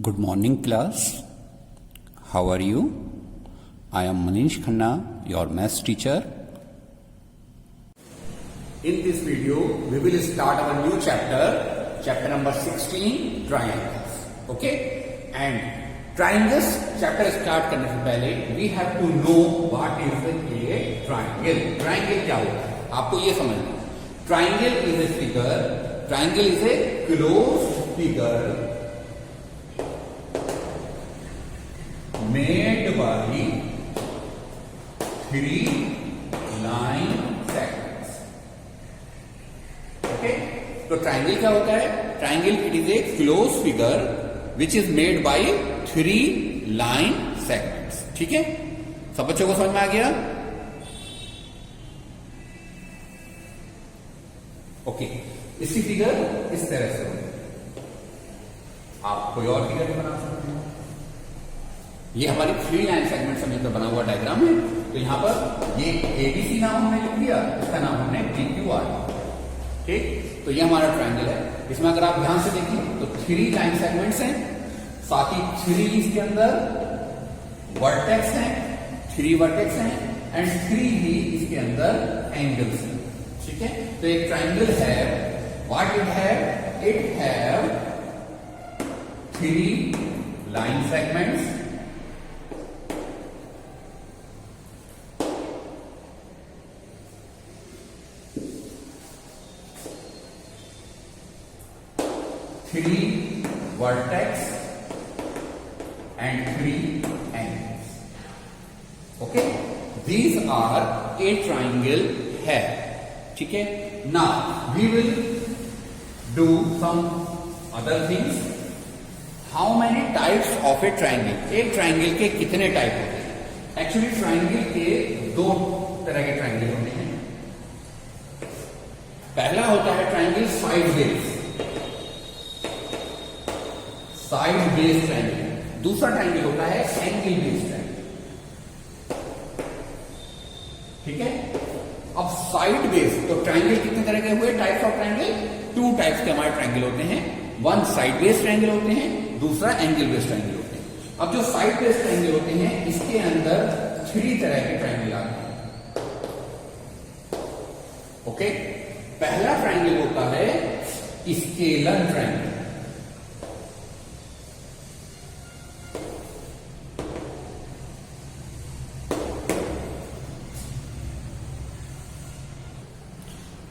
Good morning, class. How are you? I am Manish Khanna, your maths teacher. In this video, we will start our new chapter, chapter number 16, triangles. Okay? And triangles chapter start करने से पहले we have to know what is a triangle. Triangle क्या होता है? आपको ये समझना है. Triangle is a figure. Triangle is a closed figure made by three line segments. Okay? तो ट्राइंगल क्या होता है? Triangle it is a close figure which is made by three line segments. ठीक है, सब बच्चों को समझ में आ गया? ओके, इसकी फिगर इस तरह से होगी. आप कोई और फिगर भी बना सकते हैं. ये हमारी थ्री लाइन सेगमेंट से मिलकर बना हुआ डायग्राम है. तो यहां पर ये एबीसी नाम हमने लिख दिया, इसका नाम हमने DQR. ठीक, तो ये हमारा ट्रायंगल है. इसमें अगर आप ध्यान से देखें तो थ्री लाइन सेगमेंट्स हैं, साथ ही थ्री इसके अंदर वर्टेक्स हैं, थ्री वर्टेक्स हैं एंड थ्री ही इसके अंदर एंगल्स हैं. ठीक है, तो एक ट्रायंगल है what it have? It have three line segments three vertex and three angles. Okay, these are a triangle है. ठीक है, now we will do some other things. How many types of a triangle? एक triangle के कितने type होते हैं? Actually triangle के दो तरह के ट्राइंगल होते हैं. पहला होता है triangle side base, side based triangle. दूसरा ट्रायंगल होता है एंगल बेस्ड ट्रायंगल. ठीक है, अब साइड बेस्ड तो ट्रायंगल कितने तरह के हुए? Types of triangle, two types के हमारे ट्रायंगल होते हैं. वन साइड बेस्ड ट्रायंगल होते हैं, दूसरा एंगल बेस्ड ट्रायंगल होते हैं. अब जो साइड बेस्ड ट्रायंगल होते हैं इसके अंदर थ्री तरह के ट्रायंगल आते हैं. ओके, पहला ट्रायंगल होता है स्केलर ट्रायंगल.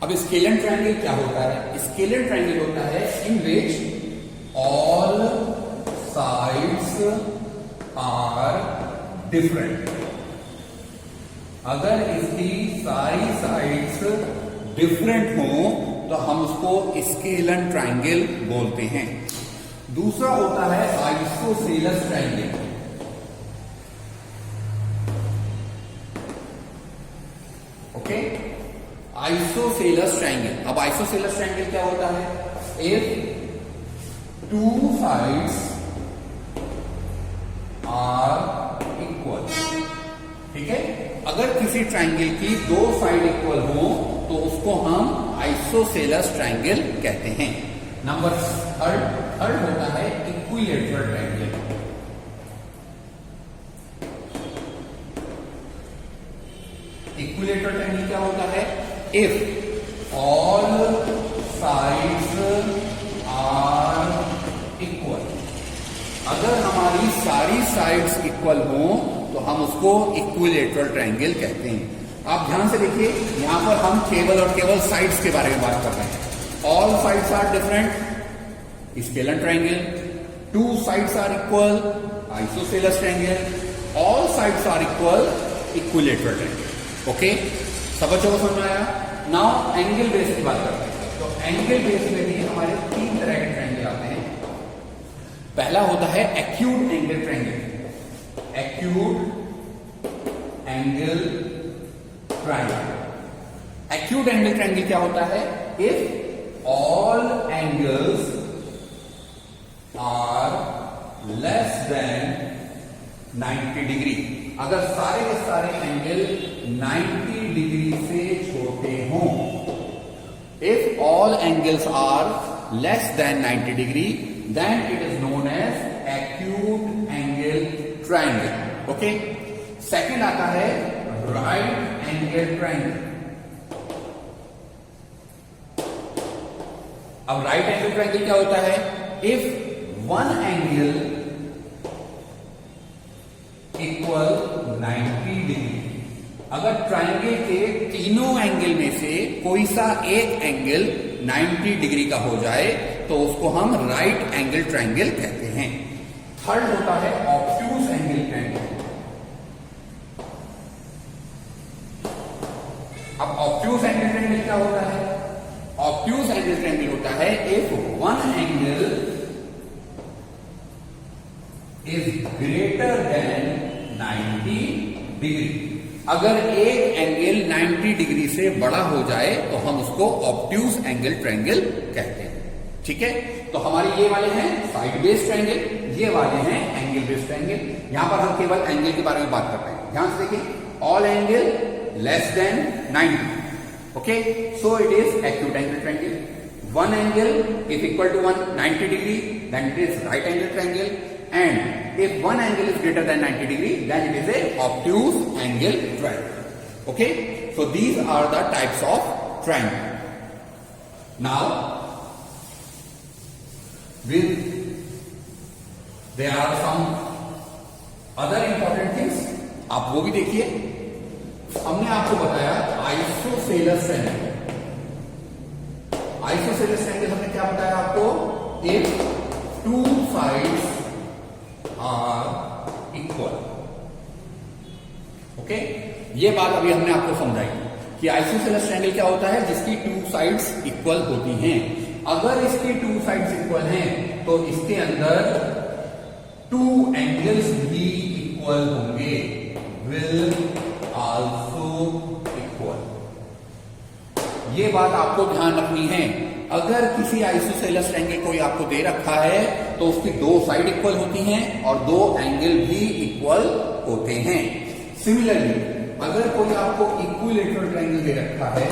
अब स्केलर ट्रायंगल क्या होता है? स्केलर ट्रायंगल होता है in which all sides are different. अगर इसकी सारी साइड्स डिफरेंट हो तो हम उसको स्केलर ट्रायंगल बोलते हैं. दूसरा होता है isosceles triangle. Okay, isosceles triangle. अब आइसोसेलेस ट्रायंगल क्या होता है? If two sides are equal. ठीक है, अगर किसी ट्रायंगल की दो साइड इक्वल हो तो उसको हम आइसोसेलेस ट्रायंगल कहते हैं. नंबर थर्ड होता है इक्विलैटरल ट्रायंगल. इक्विलैटरल ट्रायंगल क्या होता है? If all sides are equal. अगर हमारी सारी साइड्स इक्वल हो तो हम उसको इक्विलैटरल ट्रायंगल कहते हैं. आप ध्यान से देखिए, यहां पर हम केवल और केवल साइड्स के बारे में बात कर रहे हैं. All sides are different, scalene triangle. Two sides are equal, isosceles triangle. All sides are equal, equilateral triangle. Okay, सब बच्चों को समझ में आया? नाउ एंगल बेस की बात करते हैं. तो एंगल बेस में भी हमारे तीन तरह के ट्रायंगल आते हैं. पहला होता है acute angle triangle. Acute angle triangle. Acute angle triangle क्या होता है? If all angles are less than 90 degree. अगर सारे के सारे एंगल 90 डिग्री से छोटे हों. If all angles are less than 90 degree, then it is known as triangle. Okay, second आता है राइट एंगल ट्राइंगल। अब राइट एंगल ट्राइंगल क्या होता है? If one angle equal 90 degree, अगर ट्राइंगल के तीनों एंगल में से कोई सा एक एंगल 90 डिग्री का हो जाए तो उसको हम राइट एंगल ट्राइंगल कहते हैं। थर्ड होता है ऑब्ट्यूज एंगल ट्राइंगल। अब ऑब्ट्यूज एंगल ट्राइंगल क्या होता है? ऑब्ट्यूज एंगल ट्राइंगल होता है if one angle is greater than 90 degree. अगर एक एंगल 90 डिग्री से बड़ा हो जाए तो हम उसको ऑब्ट्यूज एंगल ट्रायंगल कहते हैं। ठीक है, तो हमारे ये वाले हैं साइड बेस्ड ट्रायंगल, ये वाले हैं एंगल बेस्ड ट्रायंगल। यहां पर हम केवल एंगल के बारे में बात कर रहे हैं। ध्यान से देखिए, all angle less than 90। Okay, so it is acute angle triangle. One angle if equal to 190 degree then it is right angle triangle, and if one angle is greater than 90 degree then it is a obtuse angle triangle. Okay, so these are the types of triangle. Now there are some other important things, आप वो भी देखिए। हमने आपको बताया isosceles triangle. Isosceles triangle हमने क्या बताया आपको? if two sides are equal. Okay, ये बात अभी हमने आपको समझाई कि आइसोसेलेस ट्रायंगल क्या होता है? जिसकी टू साइड्स इक्वल होती हैं। अगर इसकी टू साइड्स इक्वल हैं तो इसके अंदर टू एंगल्स भी इक्वल होंगे, विल आल्सो इक्वल। ये बात आपको ध्यान रखनी है। अगर किसी आइसोसेलेस ट्रायंगल को आपको दे रखा है तो उसकी दो साइड इक्वल होती हैं और दो एंगल भी इक्वल होते हैं। सिमिलरली अगर कोई आपको इक्विलैटरल ट्रायंगल दे रखा है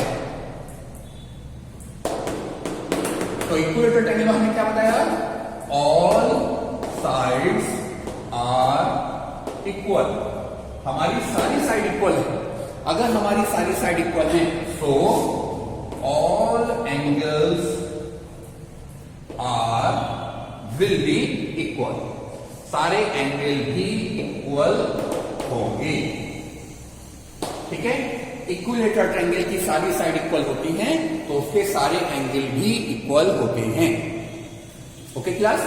तो इक्विलैटरल ट्रायंगल में हमने क्या बताया? All sides are equal. हमारी सारी साइड इक्वल है। अगर हमारी सारी साइड इक्वल है तो all angles are will be equal। सारे एंगल भी इक्वल होंगे। ठीक है, इक्विलैटरल ट्रायंगल की सारी साइड इक्वल होती हैं तो उसके सारे एंगल भी इक्वल होते हैं। ओके क्लास,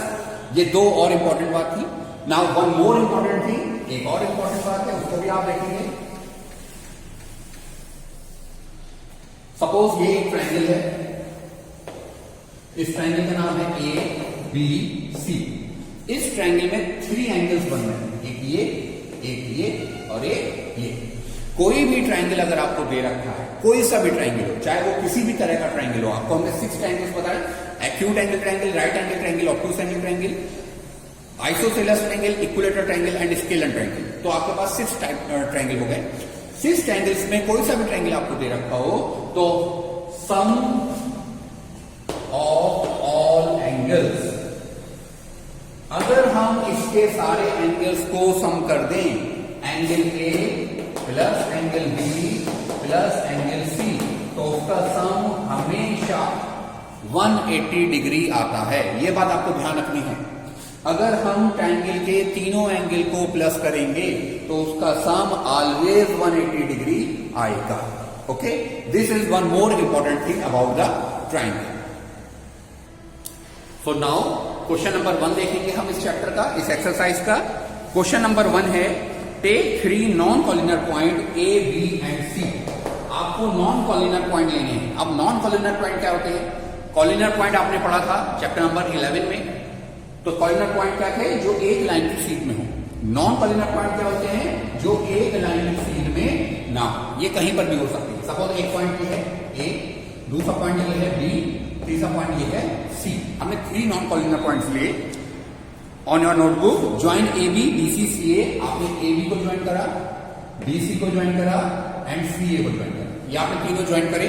ये दो और इंपॉर्टेंट बात थी। Now one more important thing, एक और इंपॉर्टेंट बात है, उसको भी आप देखेंगे। सपोज ये एक ट्रायंगल है, इस ट्रायंगल का नाम है ए बी सी। इस ट्रायंगल में थ्री एंगल्स बन रहे हैं, एक ये और एक ये। कोई भी ट्रायंगल अगर आपको दे रखा है, कोई सा भी ट्रायंगल हो, चाहे वो किसी भी तरह का ट्रायंगल हो, आपको हमने 6 ट्रायंगल्स बताए, acute angle triangle, right angle triangle, obtuse angle triangle, isosceles triangle, equilateral triangle and scalar triangle. तो आपके पास 6 ट्रायंगल हो गए। 6 ट्रायंगल्स में कोई सा भी ट्रायंगल आपको दे रखा हो तो सम ऑफ ऑल एंगल्स, अगर हम इसके सारे एंगल्स को सम कर दें, angle A plus angle B plus angle C, तो उसका सम हमेशा 180 डिग्री आता है। यह बात आपको ध्यान रखनी है। अगर हम ट्रायंगल के तीनों एंगल को प्लस करेंगे तो उसका सम ऑलवेज 180 डिग्री आएगा। Okay, this is one more important thing about the triangle. So now question number 1 देखेंगे हम इस चैप्टर का, इस एक्सरसाइज का। क्वेश्चन नंबर 1 है, take 3 non collinear point A B and C. आपको नॉन कॉलिनर पॉइंट लेने हैं। अब नॉन कॉलिनर पॉइंट क्या होते हैं? कॉलिनर पॉइंट आपने पढ़ा था चैप्टर नंबर 11 में। तो कॉलिनर पॉइंट क्या थे? जो एक लाइन की सीध में हो। नॉन कॉलिनर पॉइंट क्या होते हैं? जो एक लाइन की सीध में ना हो। ये कहीं पर भी हो सकती है। सपोज एक पॉइंट ये है ए, दूसरा पॉइंट ये है बी, तीसरा पॉइंट ये है सी। हमने 3 नॉन कॉलिनर पॉइंट्स लिए। On your notebook join A B B C C A. आपने ए बी को ज्वाइन करा, बी सी को ज्वाइन करा एंड सी ए को ज्वाइन करा। ये आपने तीनों ज्वाइन करे।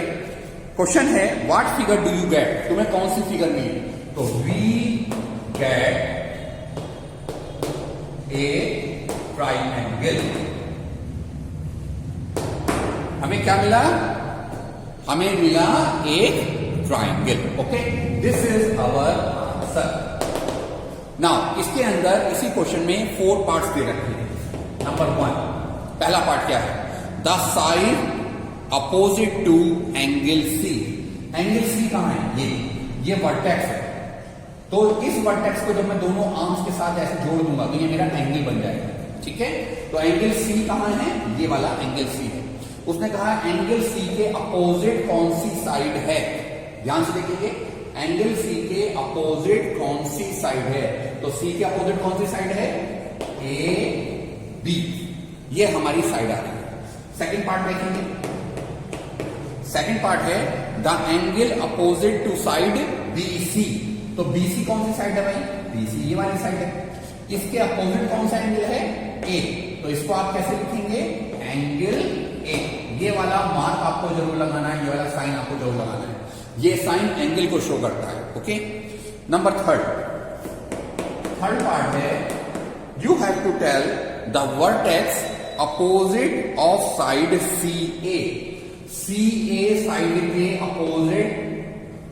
क्वेश्चन है, what figure do you get? तुम्हें कौन सी फिगर मिली? तो वी get a ट्राइंगल। हमें क्या मिला? हमें मिला एक triangle. Okay, this is our answer. Now इसके अंदर इसी क्वेश्चन में 4 पार्ट्स दे रखे हैं। नंबर 1, पहला पार्ट क्या है? The side opposite to angle C. Angle C कहां है? ये वर्टेक्स है। तो इस वर्टेक्स को जब मैं दोनों आर्म्स के साथ ऐसे जोड़ दूंगा तो ये मेरा एंगल बन जाएगा। ठीक है, तो एंगल सी कहां है? ये वाला एंगल सी है। उसने कहा एंगल सी के अपोजिट कौन सी साइड है? ध्यान से देखिए, एंगल सी के अपोजिट कौन सी साइड है? तो सी के अपोजिट कौन सी साइड है? ए बी, ये हमारी साइड आ रही है। सेकंड पार्ट देखेंगे। सेकंड पार्ट है the angle opposite to side B C. तो बी सी कौन सी साइड है भाई? बी सी ये वाली साइड है। इसके अपोजिट कौन सा एंगल है? ए। तो इसको आप कैसे लिखेंगे? Angle A. ये वाला मार्क आपको जरूर लगाना है, ये वाला साइन आपको जरूर लगाना है। ये साइन एंगल को शो करता है। ओके, नंबर थर्ड पार्ट है you have to tell the vertex opposite of side C A. C A side के अपोजिट,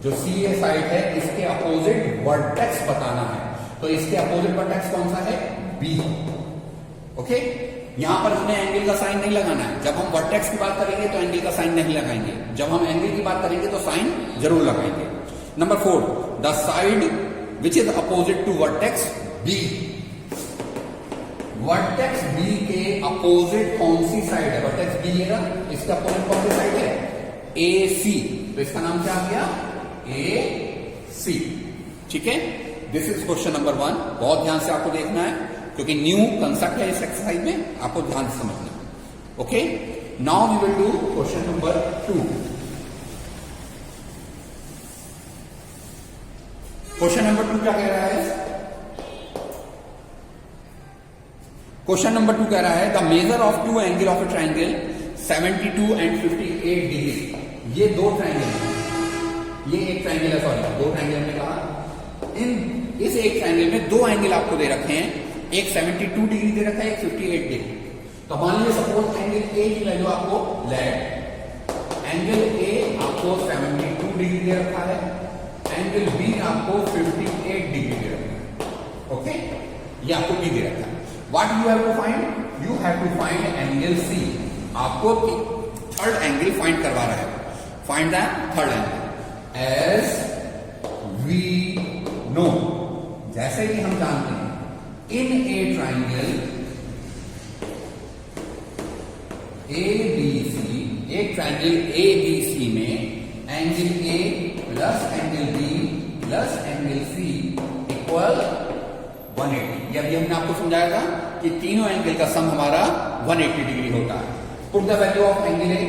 जो सी ए साइड है इसके अपोजिट वर्टेक्स बताना है। तो इसके अपोजिट वर्टेक्स कौन सा है? बी। ओके, यहां पर हमें एंगल का साइन नहीं लगाना है। जब हम वर्टेक्स की बात करेंगे तो एंगल का साइन नहीं लगाएंगे, जब हम एंगल की बात करेंगे तो साइन जरूर लगाएंगे। Number 4, the side which is opposite to vertex B. Vertex B के अपोजिट कौन सी साइड है? वर्टेक्स बी है ना, इसके अपोजिट कौन सी साइड है? ए सी। तो इसका नाम क्या आ गया? ए सी। ठीक है, दिस इज क्वेश्चन नंबर 1। बहुत ध्यान से आपको देखना है क्योंकि न्यू कंसेप्ट है इस एक्सरसाइज में, आपको ध्यान से समझना। Okay, now we will do question number 2। Question number 2 क्या कह रहा है? क्वेश्चन नंबर 2 कह रहा है the measure of two angle of a triangle 72 and 58 degree. ये दो ट्राइंगल है, ये एक ट्राइंगल है, सॉरी दो ट्राइंगल हमने कहा। इस एक ट्राइंगल में दो एंगल आपको दे रखे हैं, एक 72 डिग्री दे रखा है, एक 58 डिग्री। तो मान लीजिए सपोज एंगल ए की वैल्यू आपको लेट, एंगल ए आपको 72 डिग्री दे रखा है, एंगल बी आपको 58 डिग्री दे रखा है। ओके, ये आपको बी दे रखा है। What you have to find? You have to find angle C. आपको थर्ड एंगल फाइंड करवा रहा है। Find the third angle as we know, जैसे कि हम जानते हैं इन ए ट्राइंगल ए बी सी, एक ट्राइंगल ए बी सी में angle A plus angle B plus angle C equal 180। ये अभी हमने आपको समझाया था कि तीनों एंगल का सम हमारा 180 डिग्री होता है। Put the value of angle A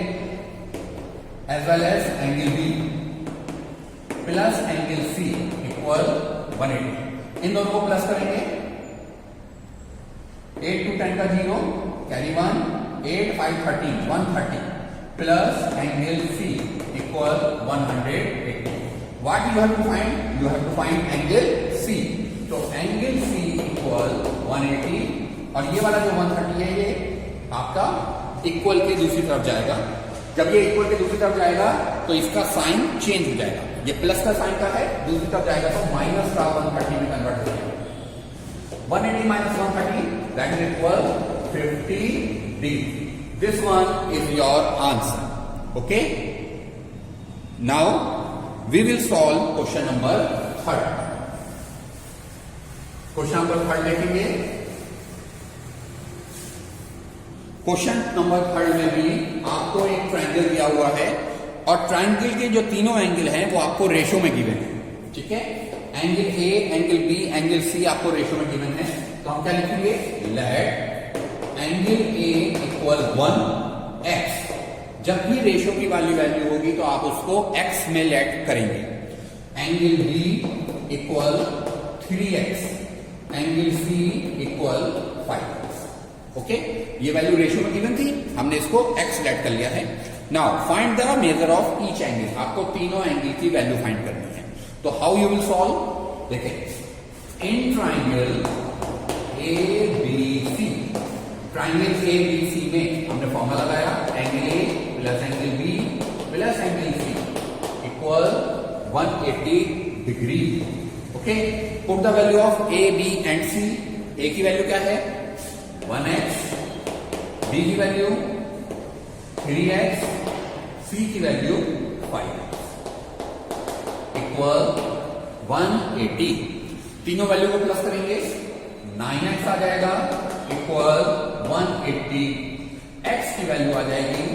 as well as angle B plus angle C equal 180। इन दोनों को प्लस करेंगे, 8 to 10 का 0, carry 1, 8 5 13 130 plus angle C equal 180। What you have to find? You have to find angle C. तो angle C equal 180 और ये वाला जो 130 है ये आपका इक्वल के दूसरी तरफ जाएगा। जब ये इक्वल के दूसरी तरफ जाएगा तो इसका साइन चेंज हो जाएगा। ये प्लस का साइन का है, दूसरी तरफ जाएगा तो माइनस का 130 में कन्वर्ट हो जाएगा। 180 minus 130 that is equal 50 degree. This one is your answer. Okay. Now we will solve question number 3. Question number 3 देखेंगे। क्वेश्चन नंबर 3 में भी आपको एक ट्राइंगल दिया हुआ है और ट्राइंगल के जो तीनों एंगल हैं वो आपको रेशो में गिवन है। ठीक है, angle A, angle B, angle C आपको रेशो में गिवन है। तो हम क्या लिखेंगे? Let angle A equal 1x। जब भी रेशो की वैल्यू होगी तो आप उसको x में लेट करेंगे। Angle B equal 3x, angle C equal 5x। Okay, ये वैल्यू रेशो में गिवन थी, हमने इसको x लेट कर लिया है। Now find the measure of each angle. आपको तीनों एंगल की वैल्यू फाइंड करनी है। तो हाउ यू विल सॉल्व? देखिए, in triangle A B C triangle A B C में हमने फॉर्मूला लगाया, angle A plus angle B plus angle C equal 180 degree. Okay, put the value of A B and C. A की value क्या है 1x, B की value 3x, सी की value 5x equal 180। तीनों value को प्लस करेंगे, 9x आ जाएगा equal 180, x की वैल्यू आ जाएगी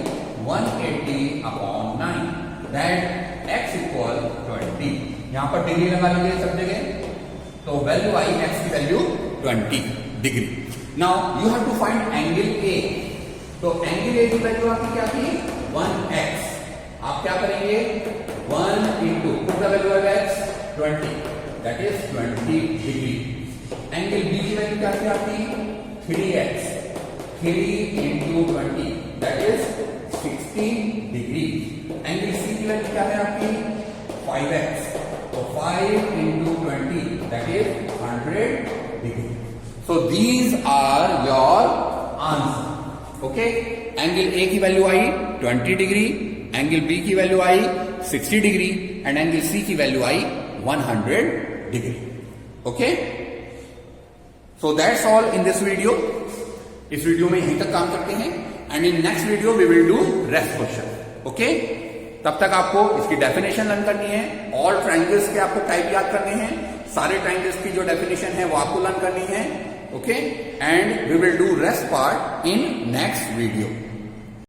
180 अपॉन 9, दैट x इक्वल 20। यहां पर डिग्री लगा लीजिए सब जगह, तो वैल्यू आई x की वैल्यू 20 डिग्री। Now you have to find angle A. तो एंगल ए की वैल्यू आपकी क्या थी 1x, आप क्या करेंगे 1 into put the value of x 20, that is 20 degree. Angle B की वैल्यू क्या थी आपकी 3x, 3 into 20 that is 60 degree. Angle C की वैल्यू क्या है आपकी 5x, तो 5 into 20 that is 100 degree. So these are your answer. Okay, angle A की वैल्यू आई 20 डिग्री, एंगल बी की वैल्यू आई 60 डिग्री एंड एंगल सी की वैल्यू आई 100 degree. Okay, so that's all in this video. इस video में यहीं तक काम करते हैं and in next video we will do rest question. Okay, तब तक आपको इसकी डेफिनेशन लर्न करनी है, ऑल ट्राइंगल्स के आपको टाइप याद करने हैं, सारे ट्राइंगल्स की जो डेफिनेशन है वो आपको लर्न करनी है। Okay, and we will do rest part in next video.